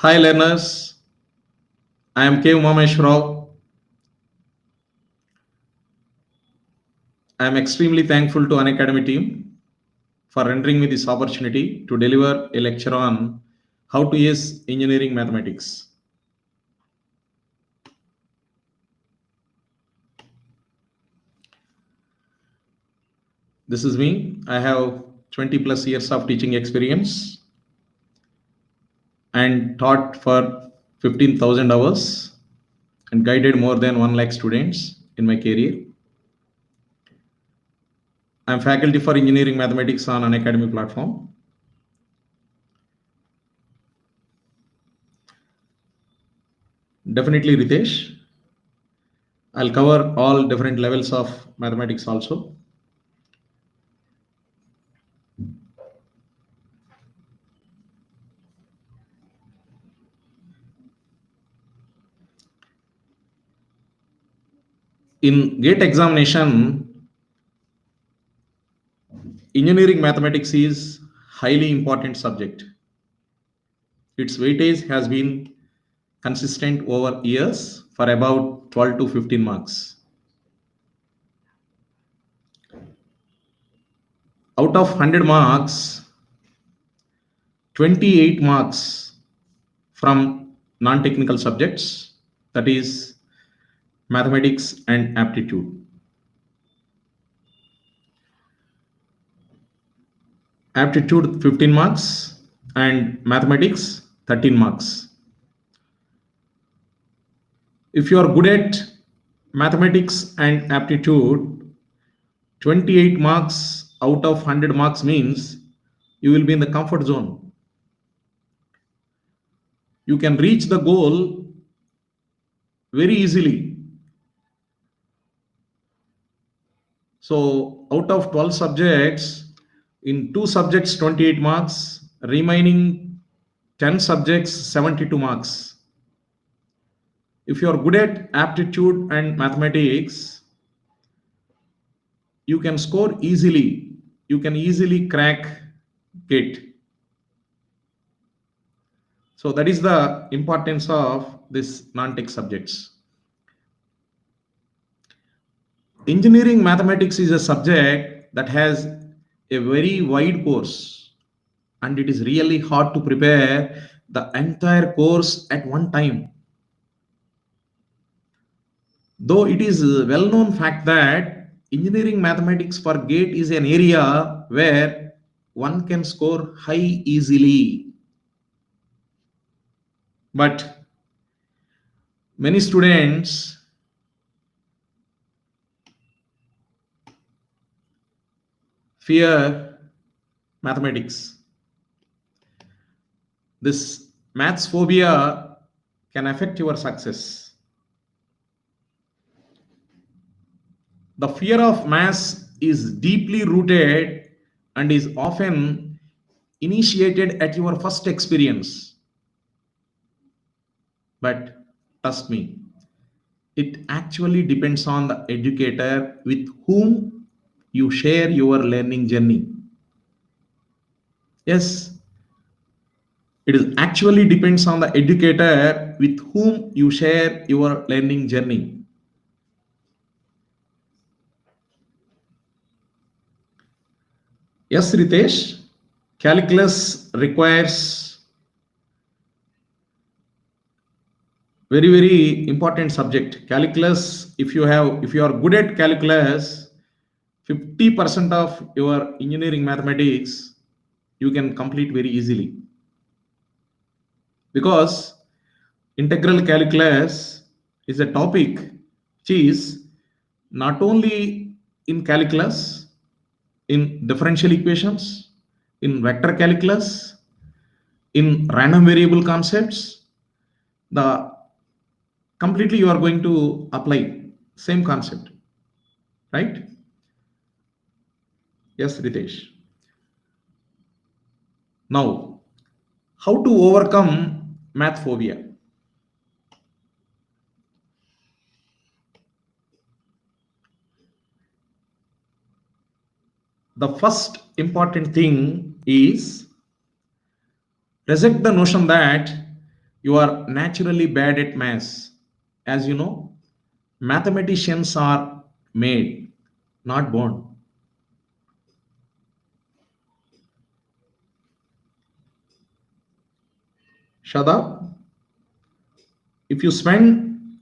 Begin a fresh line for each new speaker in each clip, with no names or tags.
Hi learners, I am K. Umamesh Rao. I am extremely thankful to Unacademy team for rendering me this opportunity to deliver a lecture on how to use engineering mathematics. This is me. I have 20 plus years of teaching experience and taught for 15,000 hours and guided more than 1 lakh students in my career. I am faculty for engineering mathematics on Unacademy platform. Definitely Ritesh. I'll cover all different levels of mathematics also. In GATE examination, engineering mathematics is highly important subject. Its weightage has been consistent over years for about 12 to 15 marks. Out of 100 marks, 28 marks from non-technical subjects, that is mathematics and aptitude. Aptitude 15 marks and mathematics 13 marks. If you are good at mathematics and aptitude, 28 marks out of 100 marks means you will be in the comfort zone. You can reach the goal very easily. So, out of 12 subjects, in two subjects, 28 marks, remaining 10 subjects, 72 marks. If you are good at aptitude and mathematics, you can score easily. You can easily crack GATE. So that is the importance of this non-tech subjects. Engineering mathematics is a subject that has a very wide course, and it is really hard to prepare the entire course at one time. Though it is a well-known fact that engineering mathematics for GATE is an area where one can score high easily. But many students fear mathematics. This maths phobia can affect your success. The fear of maths is deeply rooted and is often initiated at your first experience. But trust me, it actually depends on the educator with whom you share your learning journey. Yes, it is actually depends on the educator with whom you share your learning journey. Yes, Ritesh, calculus requires very important subject. Calculus, if you are good at calculus, 50% of your engineering mathematics you can complete very easily, because integral calculus is a topic which is not only in calculus, in differential equations, in vector calculus, in random variable concepts, the completely you are going to apply same concept, right? Yes, Ritesh. Now, how to overcome math phobia? The first important thing is reject the notion that You are naturally bad at maths. As you know, mathematicians are made, not born. Shada, if you spend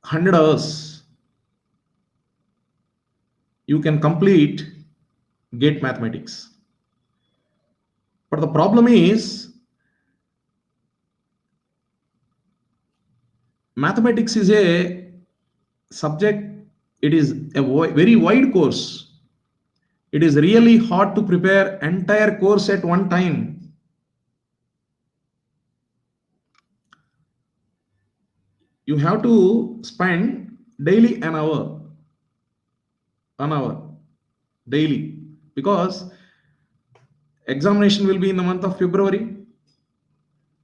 100 hours, you can complete GATE mathematics. But the problem is, mathematics is a subject, it is a very wide course. It is really hard to prepare entire course at one time. You have to spend daily an hour daily, because examination will be in the month of February.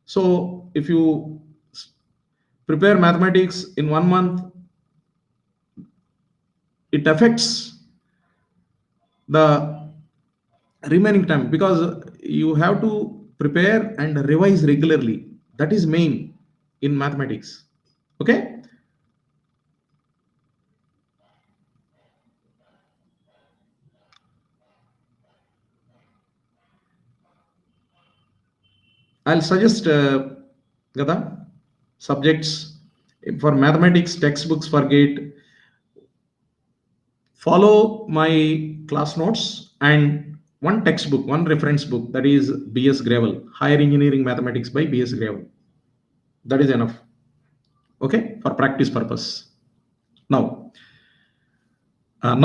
So if you prepare mathematics in 1 month, it affects the remaining time, because you have to prepare and revise regularly. That is main in mathematics. Okay. I'll suggest, Gada, subjects for mathematics textbooks for GATE. Follow my class notes and one textbook, one reference book, that is BS Gravel, Higher Engineering Mathematics by BS Gravel. That is enough. Okay, for practice purpose. Now, how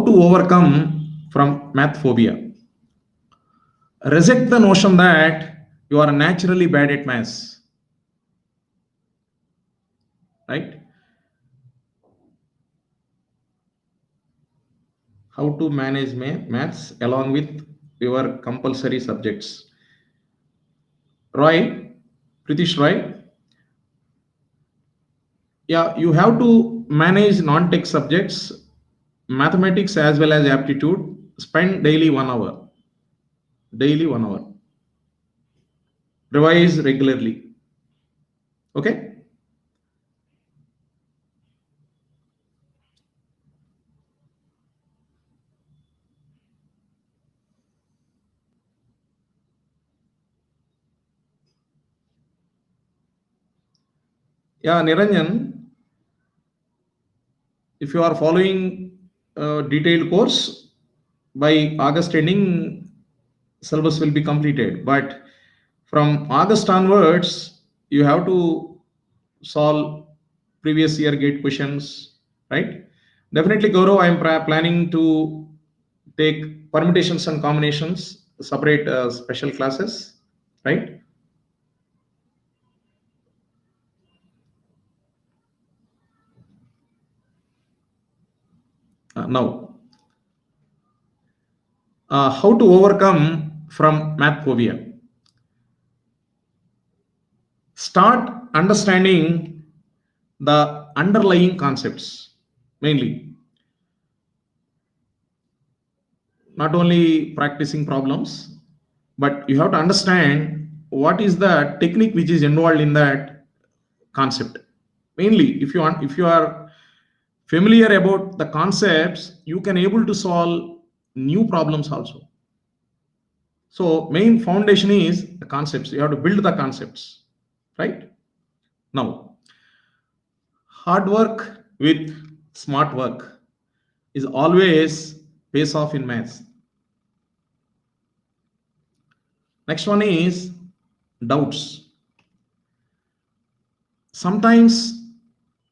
to overcome from math phobia? Reject the notion that you are naturally bad at maths, right? How to manage maths along with your compulsory subjects. Roy, Pritish Roy, yeah, you have to manage non-tech subjects, mathematics as well as aptitude. Spend daily 1 hour. Daily 1 hour. Revise regularly. Okay. Yeah, Niranjan, if you are following a detailed course, by August ending, syllabus will be completed. But from August onwards, you have to solve previous year gate questions, right? Definitely, Gaurav, I am planning to take permutations and combinations, separate special classes, right? Now, how to overcome from math phobia? Start understanding the underlying concepts, mainly, not only practicing problems, but you have to understand what is the technique which is involved in that concept. Mainly, if you are familiar about the concepts, you can able to solve new problems also. So main foundation is the concepts. You have to build the concepts, right? Now, hard work with smart work is always pays off in maths. Next one is doubts. Sometimes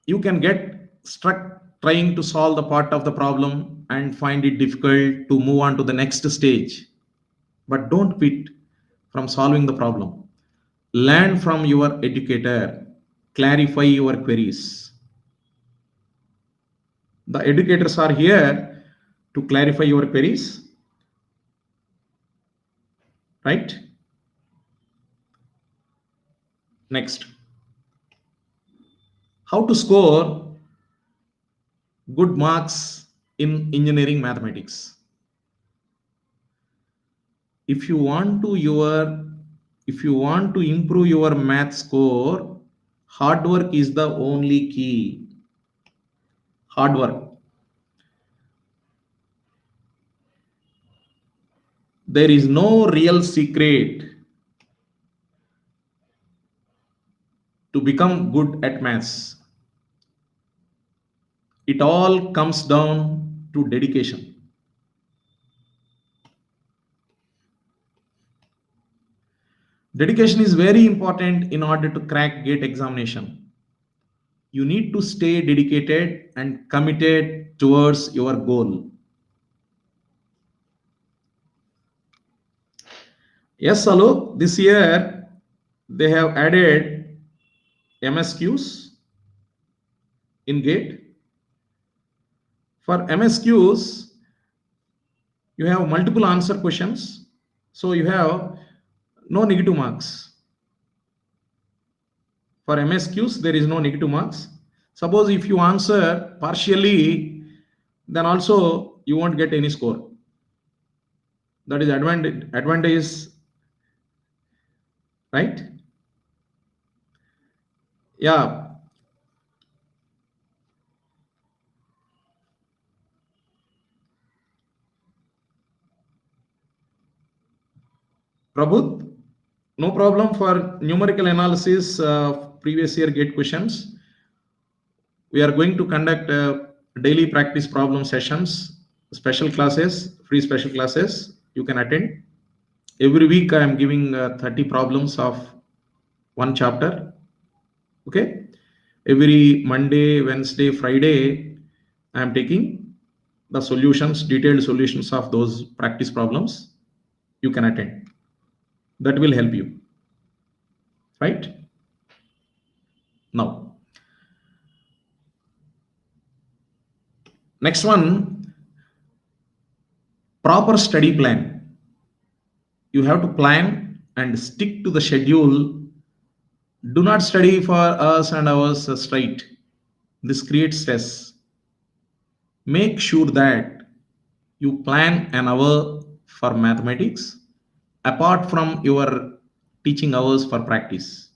you can get stuck trying to solve the part of the problem and find it difficult to move on to the next stage. But don't quit from solving the problem. Learn from your educator, clarify your queries. The educators are here to clarify your queries, right? Next, how to score good marks in engineering mathematics. If you want to your If you want to improve your math score, hard work is the only key. Hard work. There is no real secret to become good at maths. It all comes down to dedication. Dedication is very important in order to crack GATE examination. You need to stay dedicated and committed towards your goal. Yes, Alok, this year they have added MSQs in GATE. For MSQs, you have multiple answer questions, so you have no negative marks. For MSQs, there is no negative marks. Suppose if you answer partially, then also you won't get any score. That is advantage, right? Yeah. Prabhup, no problem for numerical analysis previous year GATE questions. We are going to conduct daily practice problem sessions, special classes, free special classes you can attend. Every week I am giving 30 problems of one chapter. Okay. Every Monday, Wednesday, Friday, I am taking the solutions, detailed solutions of those practice problems. You can attend. That will help you. Right? Now, next one, proper study plan. You have to plan and stick to the schedule. Do not study for hours and hours straight. This creates stress. Make sure that you plan an hour for mathematics apart from your teaching hours for practice.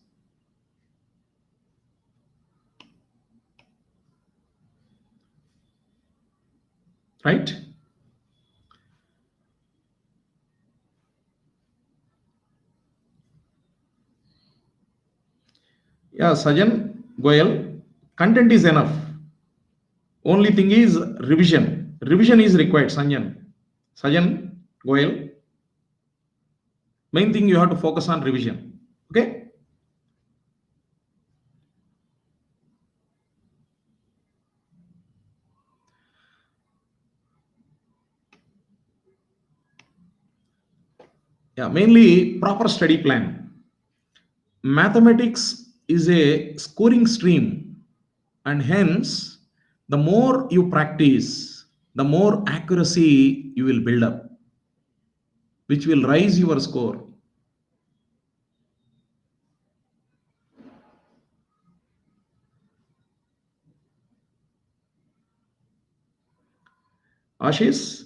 Right? Yeah, Sajan Goyal, content is enough. Only thing is revision. Revision is required, Sanjan. Sajan Goyal. Main thing you have to focus on revision. Okay? Yeah, mainly proper study plan. Mathematics is a scoring stream, and hence, the more you practice, the more accuracy you will build up, which will raise your score. Ashish,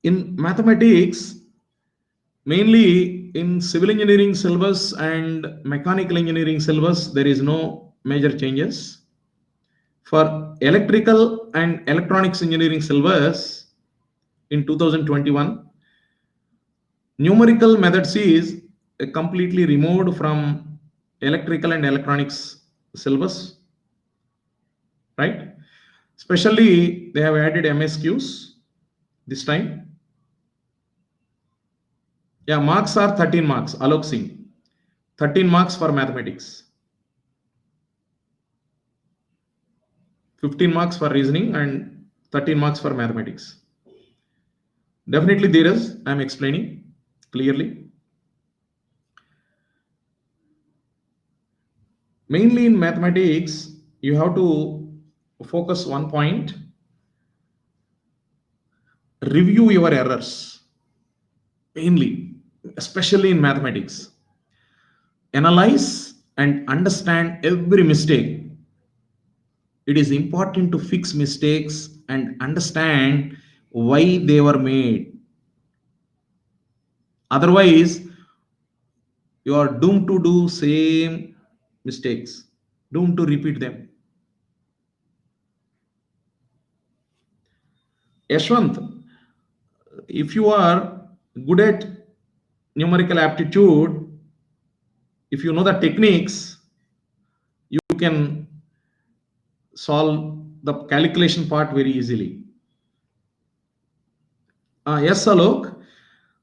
in mathematics, mainly in civil engineering syllabus and mechanical engineering syllabus, there is no major changes. For electrical and electronics engineering syllabus in 2021, numerical methods is completely removed from electrical and electronics syllabus, right? Especially, they have added MSQs this time. Yeah, marks are 13 marks, Alok Singh. 13 marks for mathematics. 15 marks for reasoning and 13 marks for mathematics. Definitely there is, I'm explaining clearly. Mainly in mathematics, you have to focus one point, review your errors, mainly, especially in mathematics. Analyze and understand every mistake. It is important to fix mistakes and understand why they were made. Otherwise, You are doomed to do same mistakes, doomed to repeat them. Yashwant, if you are good at numerical aptitude, if you know the techniques, you can solve the calculation part very easily. Yes, Alok.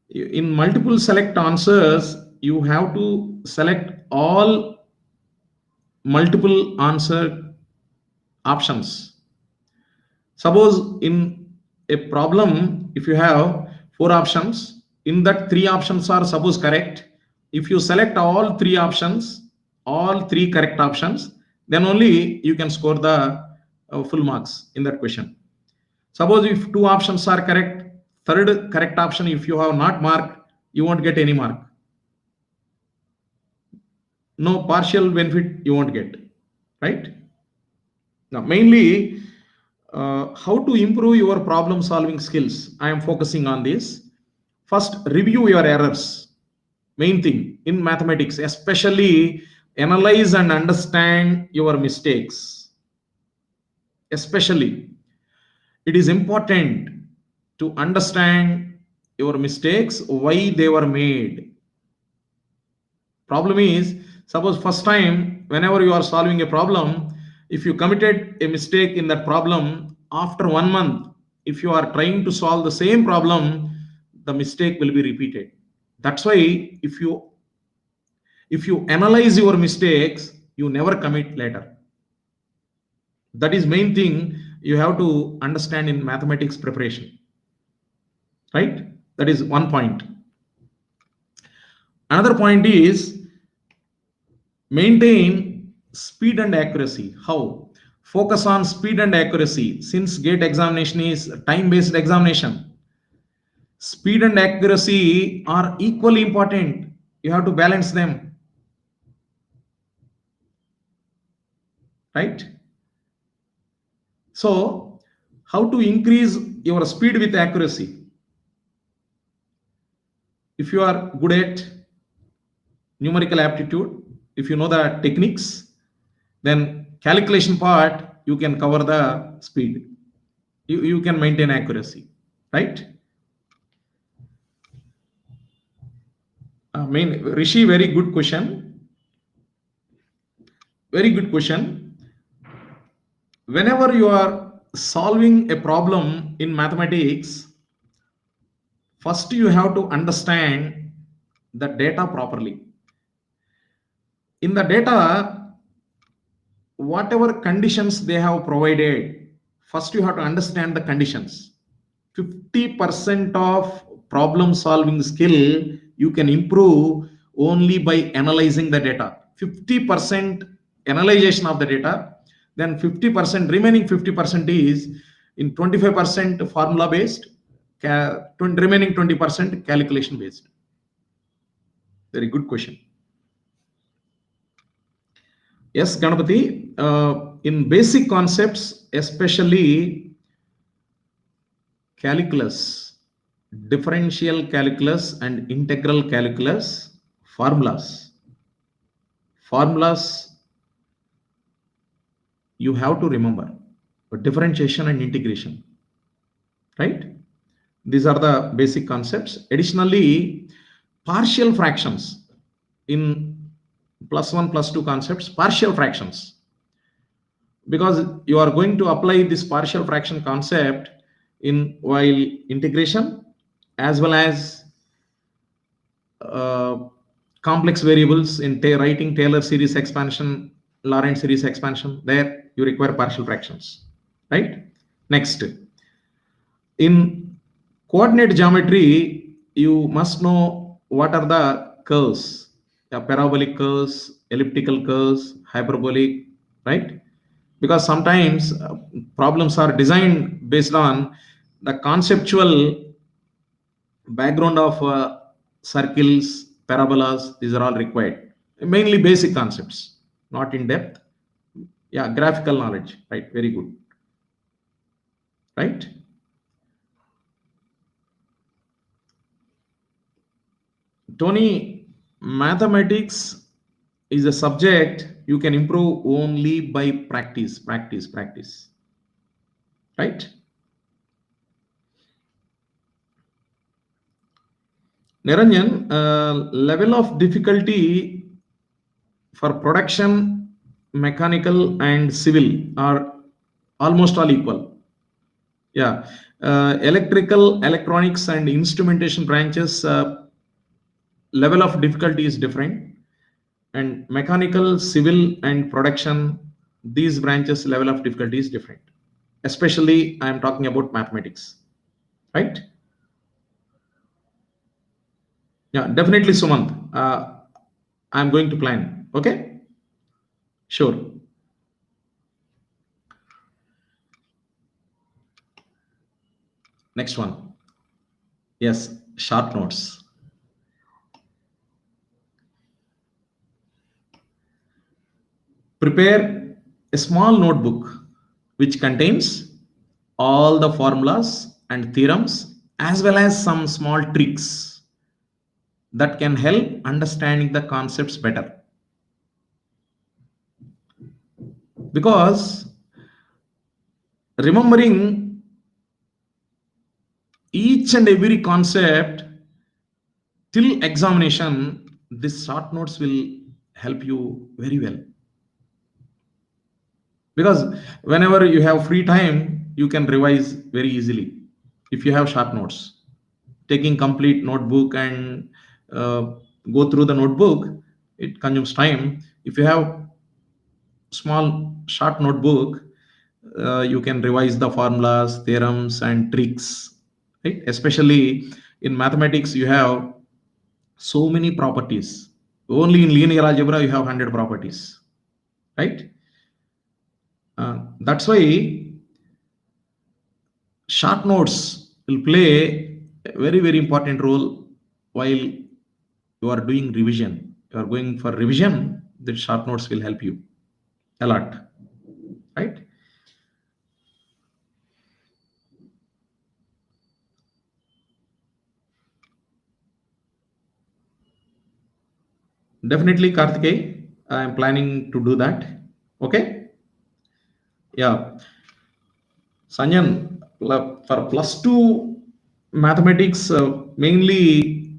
In multiple select answers, you have to select all multiple answer options. Suppose in a problem, if you have four options, in that three options are suppose correct. If you select all three options, all three correct options, then only you can score the full marks in that question. Suppose if two options are correct, third correct option, if you have not marked, you won't get any mark. No partial benefit you won't get, right? Now, mainly, how to improve your problem solving skills. I am focusing on this. First, review your errors. Main thing in mathematics, especially analyze and understand your mistakes. Especially, it is important to understand your mistakes, why they were made. Problem is, suppose first time, whenever you are solving a problem, if you committed a mistake in that problem, after 1 month, if you are trying to solve the same problem, the mistake will be repeated. That's why if you analyze your mistakes, you never commit later. That is main thing you have to understand in mathematics preparation. Right? That is one point. Another point is maintain speed and accuracy. How? Focus on speed and accuracy. Since GATE examination is time based examination, speed and accuracy are equally important. You have to balance them, right? So how to increase your speed with accuracy? If you are good at numerical aptitude, if you know the techniques, then calculation part you can cover the speed. You can maintain accuracy, right? Rishi, very good question. Very good question. Whenever you are solving a problem in mathematics, first you have to understand the data properly. In the data, whatever conditions they have provided, first you have to understand the conditions. 50% of problem solving skill you can improve only by analyzing the data. 50% analyzation of the data, then 50% remaining 50% is in 25% formula based, remaining 20% calculation based. Very good question. Yes, Ganapati, in basic concepts, especially calculus, differential calculus and integral calculus, formulas you have to remember, differentiation and integration, right? These are the basic concepts. Additionally, partial fractions in +1 +2 concepts, partial fractions, because you are going to apply this partial fraction concept in while integration as well as uh, complex variables in writing Taylor series expansion, Lorentz series expansion. There you require partial fractions, right? Next, in coordinate geometry, you must know what are the curves, the parabolic curves, elliptical curves, hyperbolic, right? Because sometimes problems are designed based on the conceptual background of circles, parabolas. These are all required. Mainly basic concepts, not in depth. Yeah, graphical knowledge, right? Very good, right? Tony, Mathematics is a subject you can improve only by practice, practice, practice. Right? Niranjan, level of difficulty for production, mechanical, and civil are almost all equal. Yeah. Electrical, electronics, and instrumentation branches, level of difficulty is different. And mechanical, civil, and production, these branches, level of difficulty is different. Especially, I am talking about mathematics. Right? Yeah, definitely, Sumant. I'm going to plan. Okay? Sure. Next one. Yes, short notes. Prepare a small notebook which contains all the formulas and theorems as well as some small tricks that can help understanding the concepts better. Because remembering each and every concept till examination, this short notes will help you very well. Because whenever you have free time, you can revise very easily if you have short notes. Taking complete notebook and go through the notebook, it consumes time. If you have small short notebook, you can revise the formulas, theorems, and tricks. Right? Especially in mathematics, you have so many properties. Only in linear algebra, you have 100 properties. Right? That's why short notes will play a very, very important role while you are doing revision. You are going for revision, the short notes will help you a lot. Right? Definitely, Karthikeya. I am planning to do that. Okay? Yeah. Sanyan, for plus two mathematics, mainly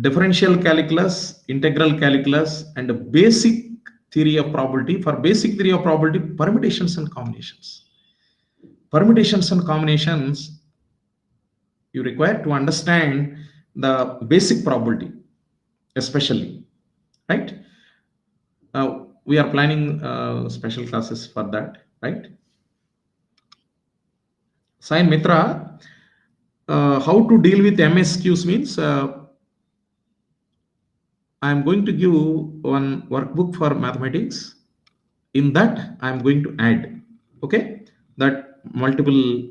differential calculus, integral calculus, and a basic theory of probability. For basic theory of probability, permutations and combinations. Permutations and combinations, you require to understand the basic probability, especially. Right? We are planning special classes for that. Right? Sain Mitra, how to deal with MSQs means I am going to give one workbook for mathematics. In that, I am going to add, okay, that multiple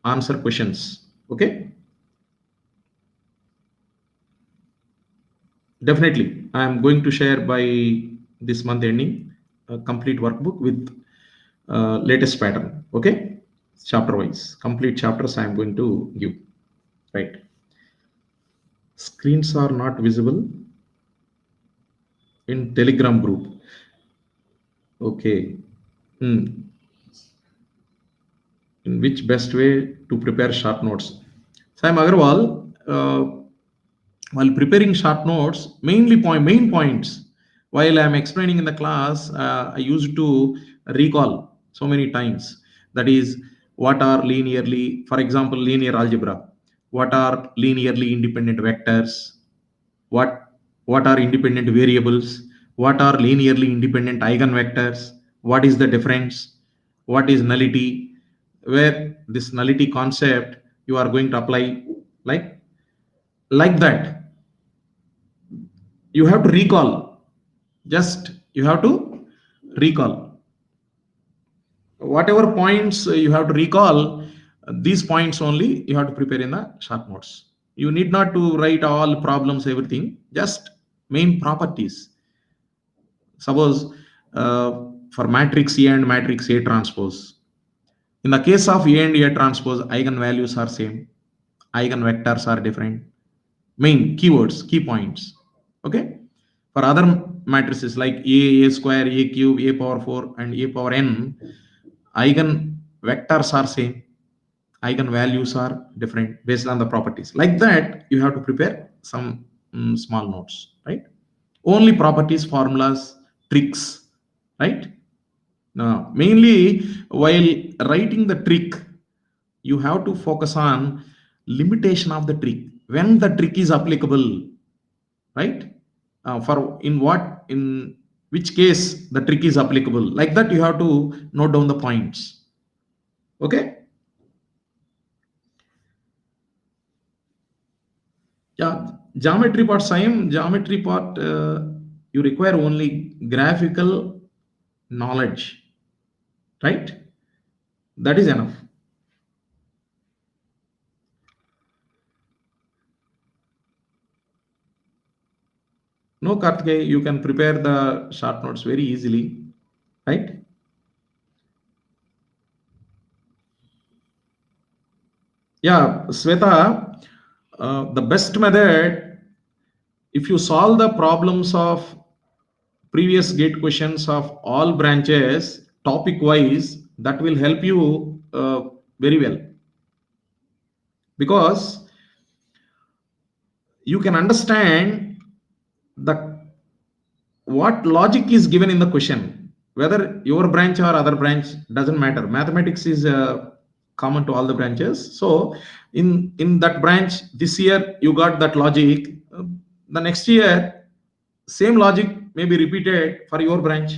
answer questions. Okay, definitely, I am going to share by this month ending a complete workbook with latest pattern. Okay, chapter wise, complete chapters I am going to give. Right. Screens are not visible in Telegram group. Okay. Hmm. In which best way to prepare short notes? Sam Agarwal, while preparing short notes, main points, while I am explaining in the class, I used to recall so many times. That is, what are linearly, for example, linear algebra. What are linearly independent vectors? What what are independent variables? What are linearly independent eigenvectors? What is the difference? What is nullity? Where this nullity concept you are going to apply like that. You have to recall. Just you have to recall whatever points you have to recall. These points only you have to prepare in the short notes. You need not to write all problems, everything. Just main properties. Suppose for matrix A and matrix A transpose. In the case of A and A transpose, eigenvalues are same, eigenvectors are different. main keywords, key points. Okay. For other matrices like a square, a cube, a power 4, and a power n, eigen vectors are same, eigen values are different based on the properties. Like that, you have to prepare some small notes, right? Only properties, formulas, tricks, right? Now, mainly while writing the trick, you have to focus on limitation of the trick, when the trick is applicable, right? For in what, in which case the trick is applicable. Like that, you have to note down the points. Okay. Yeah, geometry part same. Geometry part, you require only graphical knowledge, right? That is enough. No, Karthikeya, you can prepare the short notes very easily, right? Yeah, Sweta, the best method, if you solve the problems of previous gate questions of all branches topic wise, that will help you very well, because you can understand the what logic is given in the question, whether your branch or other branch, doesn't matter. Mathematics is common to all the branches. So in that branch this year you got that logic, the next year same logic may be repeated for your branch.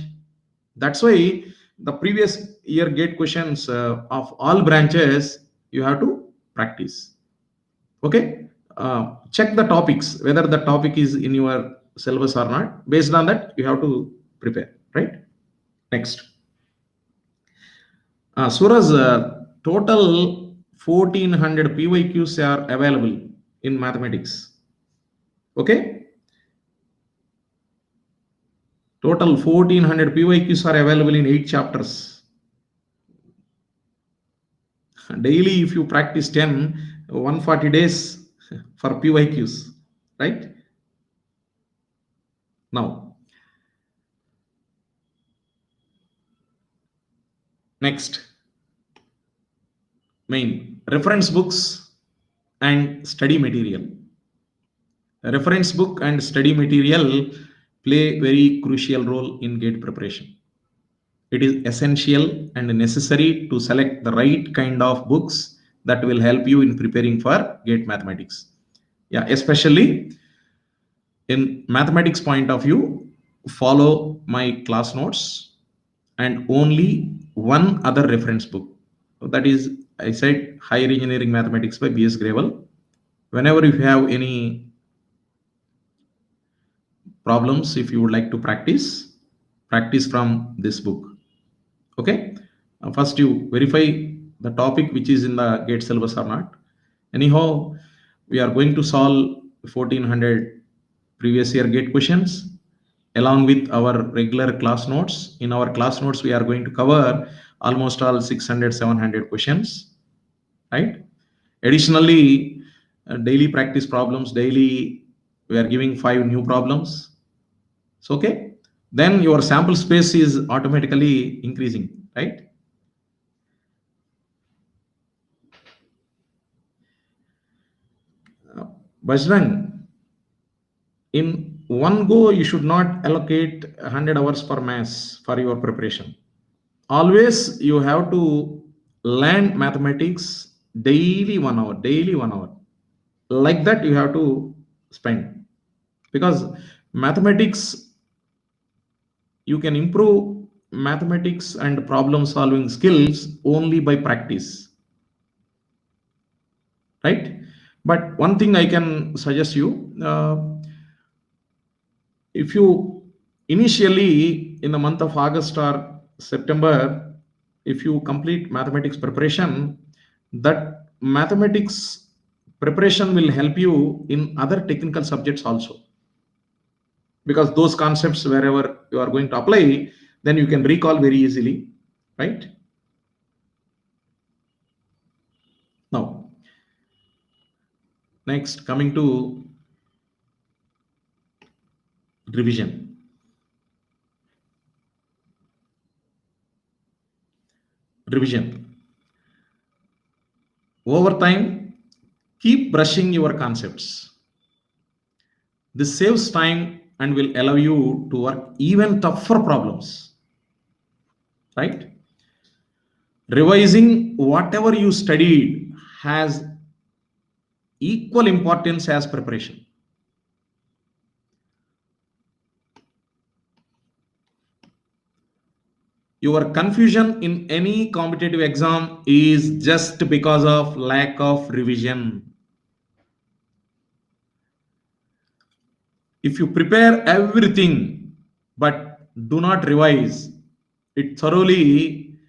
That's why the previous year gate questions of all branches you have to practice. Okay. Check the topics, whether the topic is in your syllabus or not. Based on that, you have to prepare, right? Next. Suraj, total 1400 PYQs are available in mathematics. Okay. Total 1400 PYQs are available in 8 chapters. Daily, if you practice 10, 140 days for PYQs, right? Now, next, main reference books and study material. Reference book and study material play very crucial role in gate preparation. It is essential and necessary to select the right kind of books that will help you in preparing for gate mathematics. Yeah, especially in mathematics point of view, follow my class notes and only one other reference book. So that is, I said, Higher Engineering Mathematics by B.S. Gravel. Whenever you have any problems, if you would like to practice from this book. Okay. First you verify the topic which is in the gate syllabus or not. Anyhow, we are going to solve 1400 previous year gate questions along with our regular class notes. In our class notes, we are going to cover almost all 600 700 questions, right? Additionally, daily practice problems, daily we are giving 5 new problems. So okay, then your sample space is automatically increasing, right? Bajrang, in one go, you should not allocate 100 hours for maths for your preparation. Always you have to learn mathematics daily 1 hour, daily 1 hour. Like that, you have to spend, because mathematics, you can improve mathematics and problem solving skills only by practice, right? But one thing I can suggest you, if you initially in the month of August or September, if you complete mathematics preparation, that mathematics preparation will help you in other technical subjects also, because those concepts wherever you are going to apply, then you can recall very easily, right? Now, next, coming to Revision. Revision. Over time, keep brushing your concepts. This saves time and will allow you to work even tougher problems, right? Revising whatever you studied has equal importance as preparation. Your confusion in any competitive exam is just because of lack of revision. If you prepare everything but do not revise it thoroughly,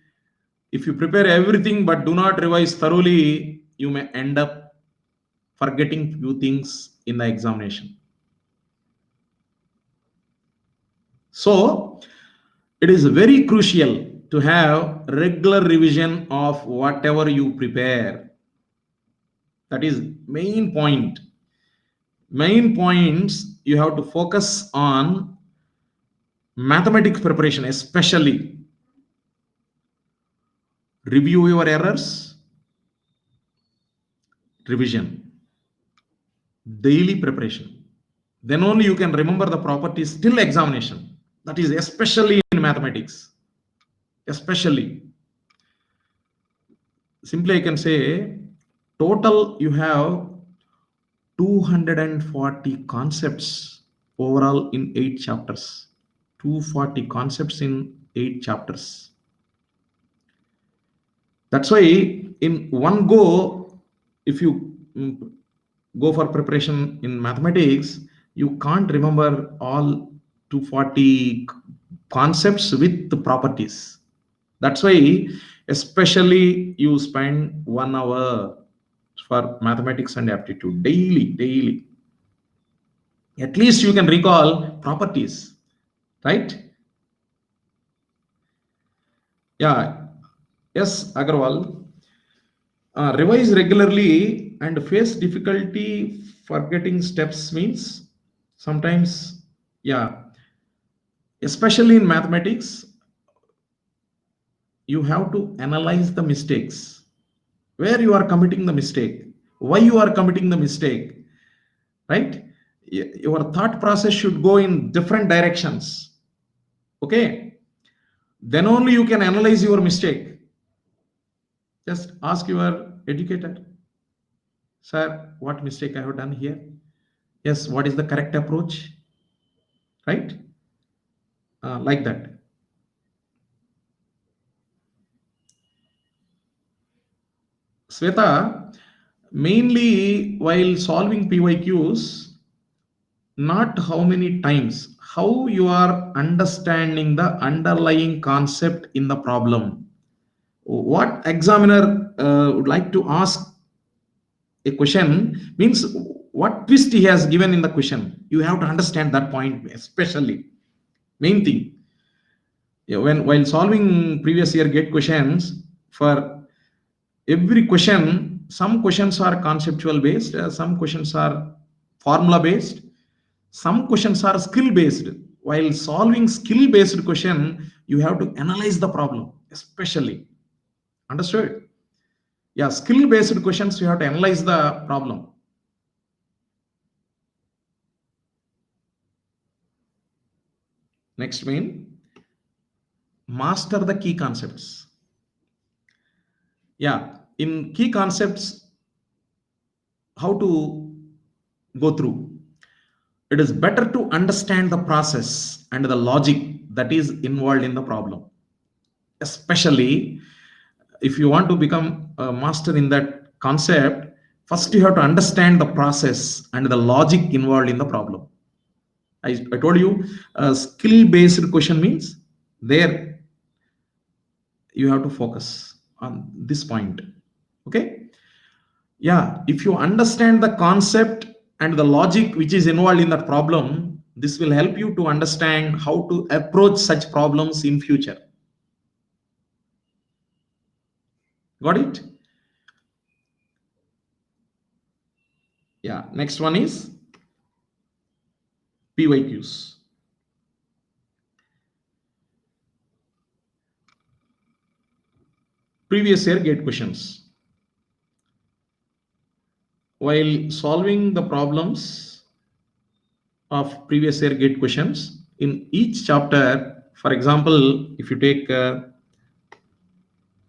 if you prepare everything but do not revise thoroughly, you may end up forgetting few things in the examination. So, it is very crucial to have regular revision of whatever you prepare. That is main point. Main points you have to focus on mathematics preparation, especially review your errors, revision, daily preparation. Then only you can remember the properties till examination. That is especially in mathematics. Especially. Simply I can say total you have 240 concepts overall in 8 chapters. 240 concepts in 8 chapters. That's why in one go, if you go for preparation in mathematics, you can't remember all 240 concepts with the properties. That's why, especially, you spend 1 hour for mathematics and aptitude daily. At least you can recall properties, right? Yeah. Yes, Agarwal. Revise regularly and face difficulty forgetting steps means sometimes, yeah, especially in mathematics, you have to analyze the mistakes, where you are committing the mistake, why you are committing the mistake, right? Your thought process should go in different directions. Okay, then only you can analyze your mistake. Just ask your educator, sir, what mistake I have done here? Yes, what is the correct approach? Right? Like that. Sweta, mainly while solving PYQs, not how many times, how you are understanding the underlying concept in the problem. What examiner would like to ask a question means what twist he has given in the question. You have to understand that point, especially. Main thing. Yeah, when while solving previous year gate questions, for every question, some questions are conceptual based, some questions are formula based, some questions are skill based. While solving skill based question, you have to analyze the problem, especially. Understood? Yeah, skill based questions, you have to analyze the problem. Next main, master the key concepts. Yeah, in key concepts, how to go through. It is better to understand the process and the logic that is involved in the problem. Especially if you want to become a master in that concept, first you have to understand the process and the logic involved in the problem. I told you, skill based question means there you have to focus on this point. Okay. Yeah, if you understand the concept and the logic which is involved in that problem, this will help you to understand how to approach such problems in future. Got it? Yeah, next one is PYQs. previous year gate questions. While solving the problems of previous year gate questions in each chapter, for example, if you take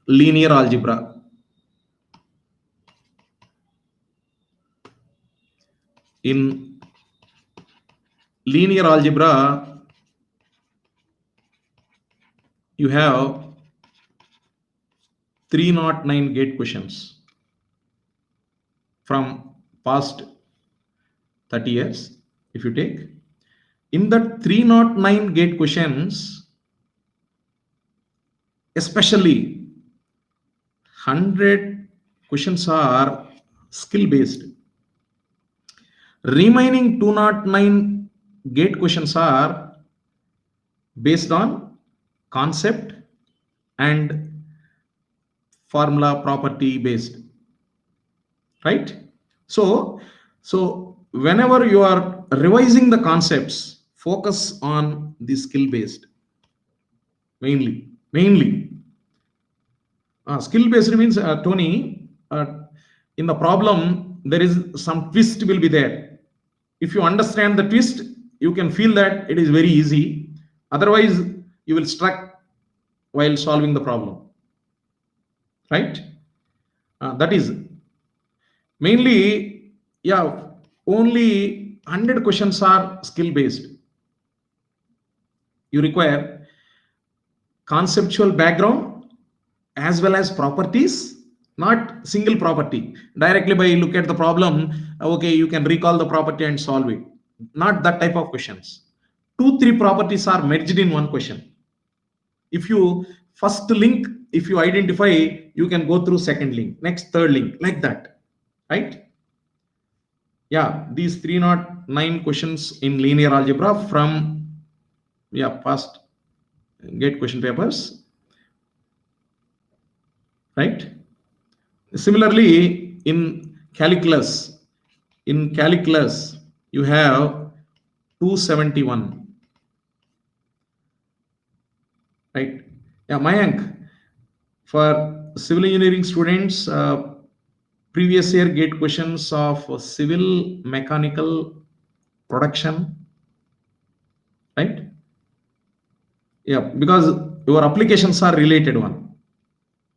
linear algebra, in linear algebra, you have 309 gate questions from past 30 years. If you take in the 309 gate questions, especially 100 questions are skill based. Remaining 209 gate questions are based on concept and formula property based, right? So whenever you are revising the concepts, focus on the skill based mainly. Skill based means, Tony, in the problem there is some twist will be there. If you understand the twist, you can feel that it is very easy. Otherwise, you will struck while solving the problem, right? That is mainly, yeah. Only 100 questions are skill based. You require conceptual background as well as properties, not single property. Directly by look at the problem, okay, you can recall the property and solve it. Not that type of questions. 2 3 properties are merged in one question. If you first link, if you identify, you can go through second link, next third link, like that, right? Yeah, these 309 questions in linear algebra from, yeah, past gate question papers, right? Similarly, in calculus, you have 271, right? Yeah, Mayank, for civil engineering students, previous year gate questions of civil mechanical production, right? Yeah, because your applications are related one.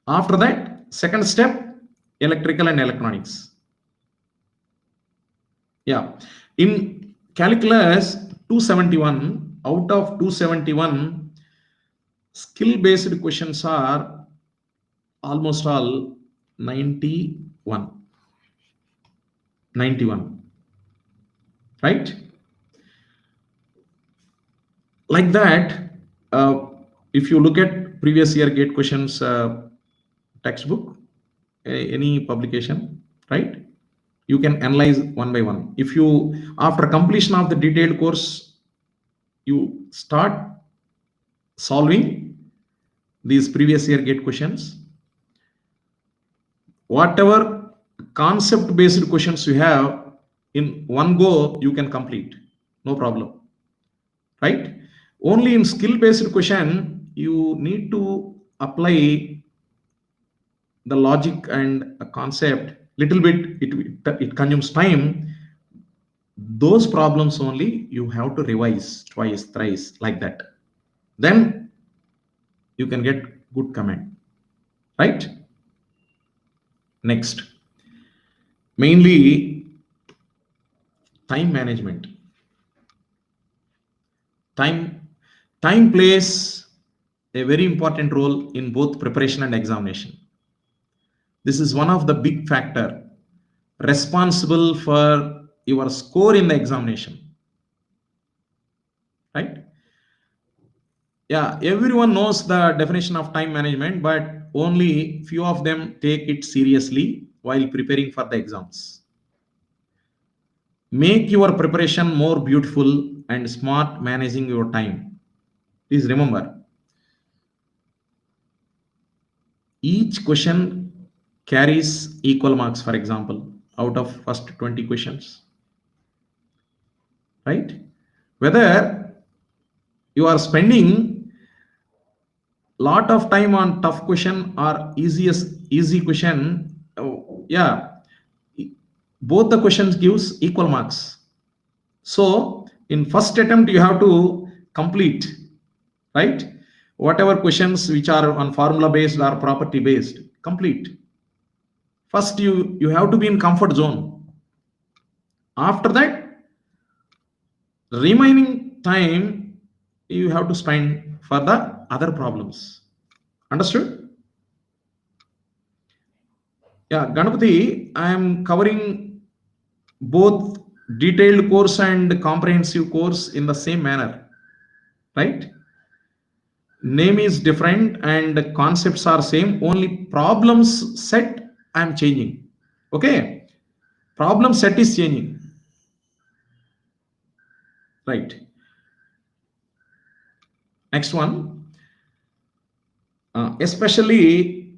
After that, second step, electrical and electronics. Yeah, in calculus 271, out of 271, skill based questions are almost all 91, right? Like that, if you look at previous year gate questions textbook, any publication, right? You can analyze one by one. If you, after completion of the detailed course, you start solving these previous year gate questions, whatever concept based questions you have, in one go you can complete, no problem, right? Only in skill based question you need to apply the logic and a concept little bit. It consumes time. Those problems only you have to revise twice thrice, like that, then you can get good comment, right? Next, mainly time management. Time time plays a very important role in both preparation and examination. This is one of the big factor responsible for your score in the examination, right? Yeah, everyone knows the definition of time management, but only few of them take it seriously while preparing for the exams. Make your preparation more beautiful and smart managing your time. Please remember, each question carries equal marks, for example, out of first 20 questions, right? Whether you are spending lot of time on tough question or easy question. Yeah, both the questions gives equal marks. So in first attempt you have to complete, right? Whatever questions which are on formula based or property based, complete. First you have to be in comfort zone. After that, remaining time you have to spend for the other problems. Understood? Yeah, Ganapati, I am covering both detailed course and comprehensive course in the same manner, right? Name is different and the concepts are same, only problems set I am changing. Okay, problem set is changing, right? Next one, especially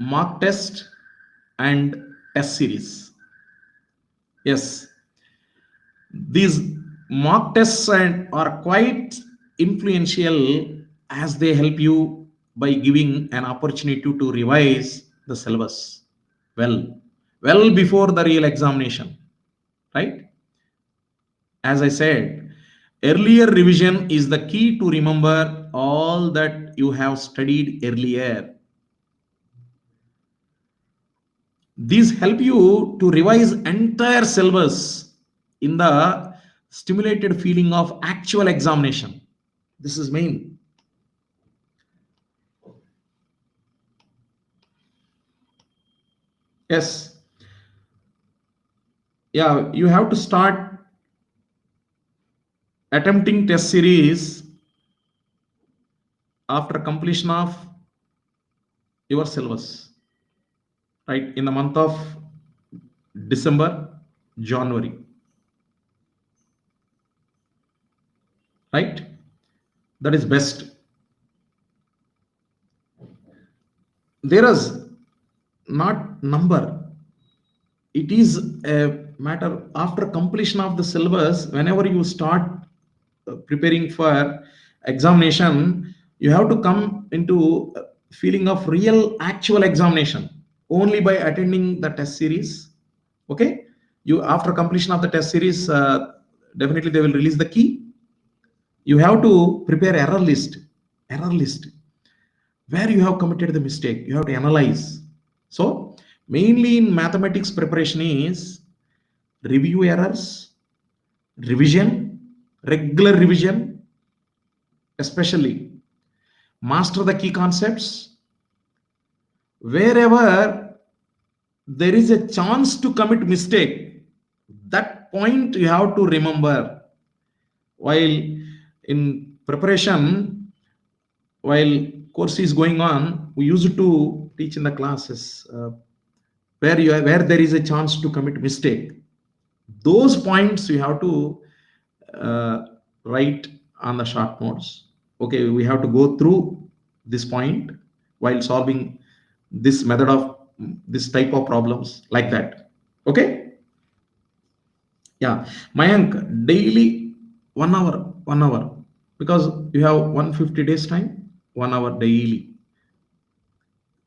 mock test and test series. Yes, these mock tests are quite influential as they help you by giving an opportunity to revise the syllabus well, well before the real examination, right? As I said, earlier revision is the key to remember all that you have studied earlier. These help you to revise entire syllabus in the stimulated feeling of actual examination. This is main. Yes. Yeah, you have to start attempting test series after completion of your syllabus, right? In the month of December, January, right? That is best. There is not number, it is a matter after completion of the syllabus. Whenever you start preparing for examination, you have to come into feeling of real actual examination only by attending the test series. Okay, you after completion of the test series, definitely they will release the key. You have to prepare error list where you have committed the mistake, you have to analyze. So mainly in mathematics preparation is review errors, revision, regular revision, especially master the key concepts. Wherever there is a chance to commit mistake, that point you have to remember. While in preparation, while course is going on, we used to teach in the classes, where there is a chance to commit mistake, those points you have to uh, write on the short notes. Okay, we have to go through this point while solving this method of this type of problems, like that. Okay. Yeah, Mayank, daily 1 hour, 1 hour, because you have 150 days time, 1 hour daily.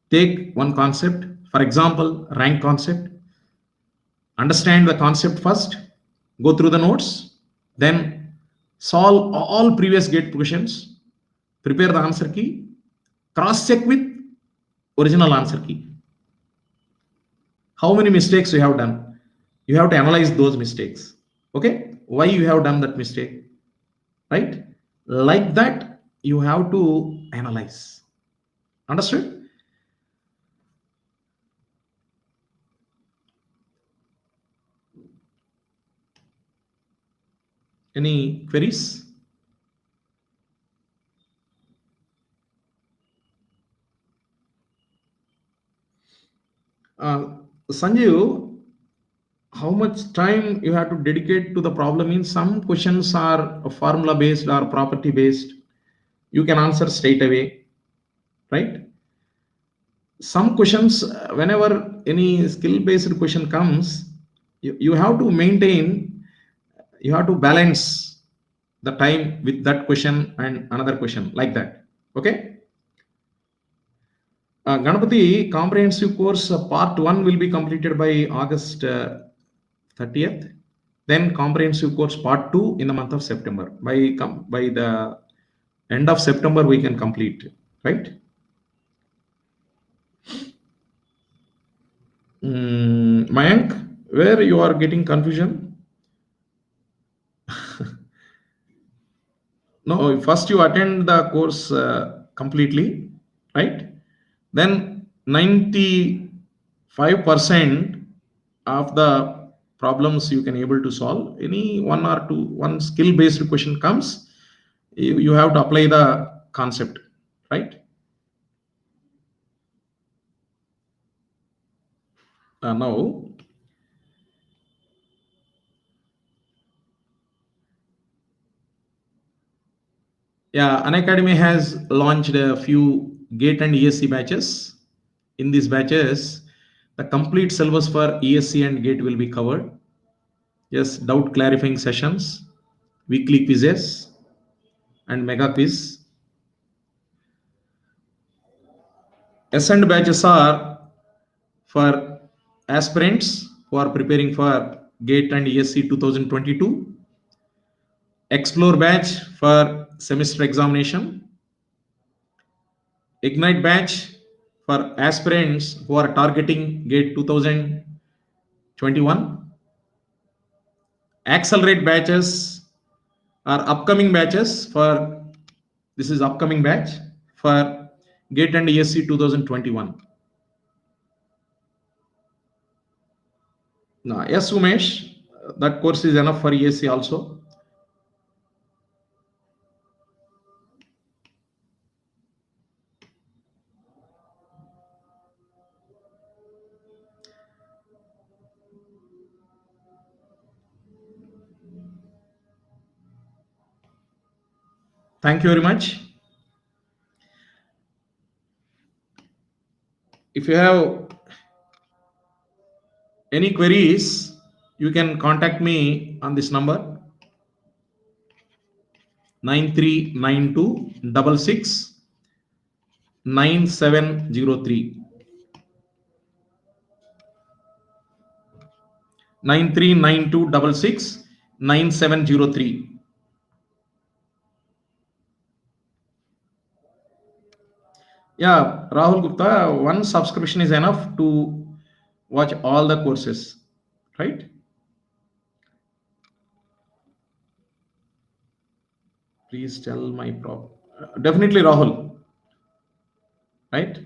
Take one concept, for example, rank concept. Understand the concept first, go through the notes, then solve all previous gate questions, prepare the answer key, cross check with original answer key. How many mistakes you have done? You have to analyze those mistakes. Okay, why you have done that mistake, right? Like that, you have to analyze. Understood? Any queries? Sanjeev, how much time you have to dedicate to the problem? In some questions are formula based or property based, you can answer straight away, right? Some questions, whenever any skill based question comes, you have to maintain you have to balance the time with that question and another question, like that. Okay. Ganapati comprehensive course part 1 will be completed by August 30th. Then comprehensive course part 2 in the month of September. By the end of September we can complete, right? Mayank, where you are getting confusion? No, first you attend the course completely, right? Then 95% of the problems you can able to solve. Any one or two, one skill based question comes, you have to apply the concept, right? Now, yeah, Unacademy has launched a few GATE and ESC batches. In these batches, the complete syllabus for ESC and GATE will be covered. Yes, doubt clarifying sessions, weekly quizzes, and mega quiz. Ascent batches are for aspirants who are preparing for GATE and ESC 2022. Explore batch for semester examination. Ignite batch for aspirants who are targeting GATE 2021. Accelerate batches are upcoming batches for this is upcoming batch for GATE and ESC 2021. Now, yes, Umesh, that course is enough for ESC also. Thank you very much. If you have any queries, you can contact me on this number 9392669703. 9392669703. Yeah, Rahul Gupta, one subscription is enough to watch all the courses, right? Please tell my prop. Definitely Rahul, right?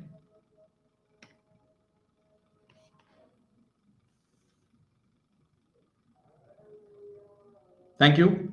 Thank you.